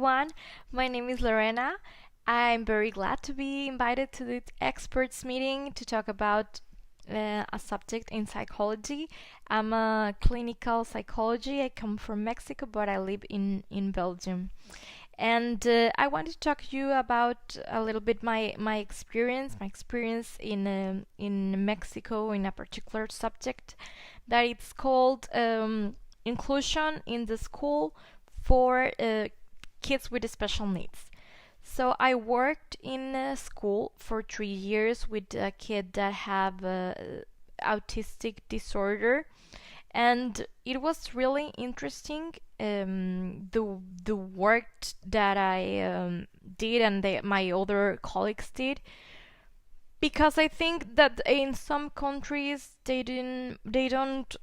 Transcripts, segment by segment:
everyone. My name is Lorena. I'm very glad to be invited to the experts meeting to talk about a subject in psychology. I'm a clinical psychology. I come from Mexico, but I live in Belgium. And I want to talk to you about a little bit my experience in Mexico in a particular subject that it's called inclusion in the school for kids with special needs. So I worked in a school for 3 years with a kid that have autistic disorder, and it was really interesting. The work that I did and my other colleagues did, because I think that in some countries they don't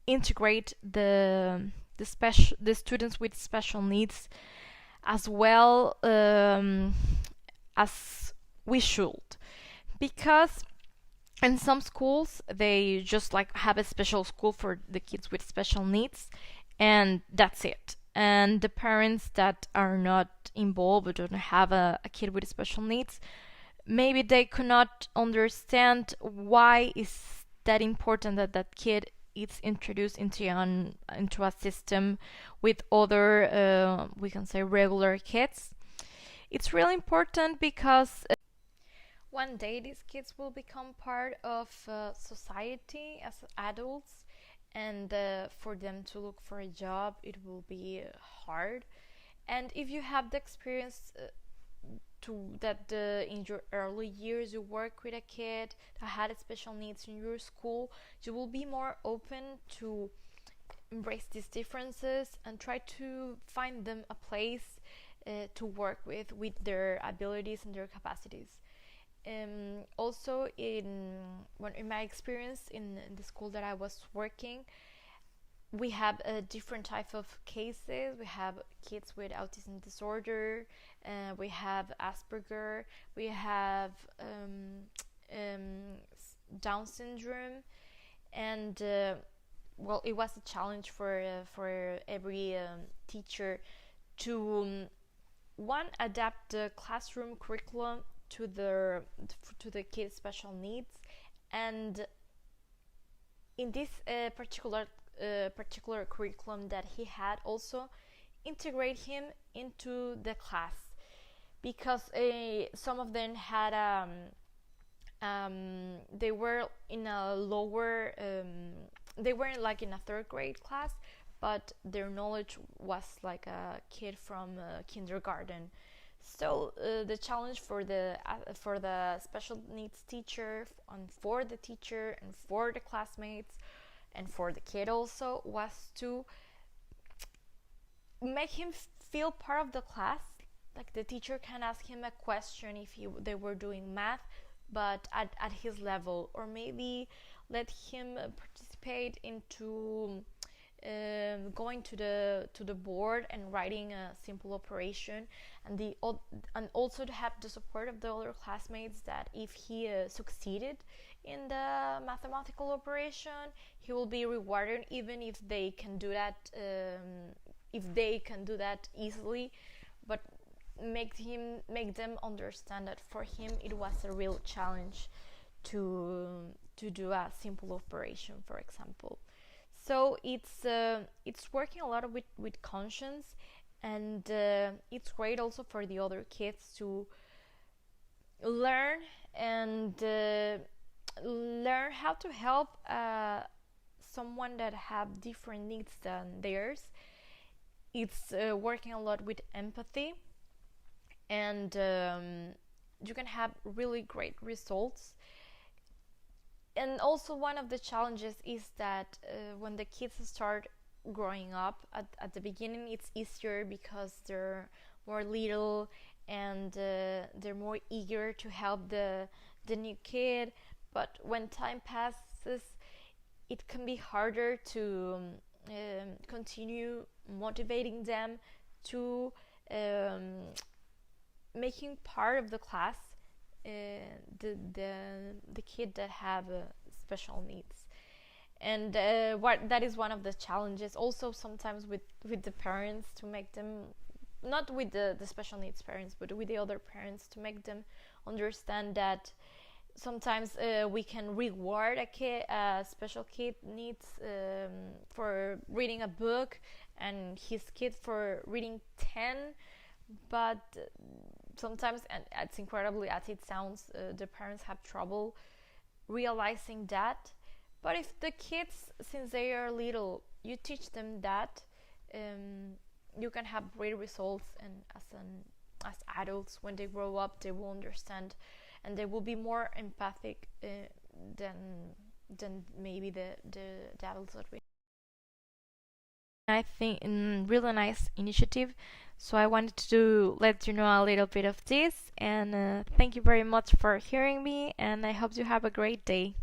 integrate the students with special needs as well as we should, because in some schools they just like have a special school for the kids with special needs, and that's it. And the parents that are not involved or don't have a kid with special needs, maybe they cannot understand why is that important that that kid is introduced into a system with other we can say regular kids. It's really important because one day these kids will become part of society as adults, and for them to look for a job it will be hard. And if you have the experience to that in your early years you work with a kid that had special needs in your school, you will be more open to embrace these differences and try to find them a place to work with their abilities and their capacities. Also, in my experience in the school that I was working, we have a different type of cases. We have kids with autism disorder, we have Asperger, we have Down syndrome, and well, it was a challenge for every teacher to one, adapt the classroom curriculum to the kids' special needs, and in this particular curriculum that he had, also integrate him into the class, because some of them had they were in a lower they were like in a third grade class, but their knowledge was like a kid from kindergarten. So the challenge for the special needs teacher, and for the teacher and for the classmates and for the kid also, was to make him feel part of the class. Like the teacher can ask him a question if they were doing math, but at his level, or maybe let him participate into going to the board and writing a simple operation, and also to have the support of the other classmates, that if he succeeded in the mathematical operation, he will be rewarded, even if they can do that easily, but make them understand that for him it was a real challenge to do a simple operation, for example. So it's working a lot with conscience, and it's great also for the other kids to learn and learn how to help someone that have different needs than theirs. It's working a lot with empathy, and you can have really great results. And also, one of the challenges is that when the kids start growing up, at the beginning it's easier because they're more little, and they're more eager to help the new kid. But when time passes, it can be harder to continue motivating them to making part of the class the kid that have special needs. And what that is one of the challenges also sometimes with the parents, to make them, not with the special needs parents, but with the other parents, to make them understand that sometimes we can reward a special kid needs for reading a book, and his kid for reading 10. But sometimes, and it's incredibly as it sounds, the parents have trouble realizing that. But if the kids, since they are little, you teach them that, you can have great results, and as adults, when they grow up, they will understand, and they will be more empathic than maybe the adults that we. I think really nice initiative. So I wanted to let you know a little bit of this, and thank you very much for hearing me, and I hope you have a great day.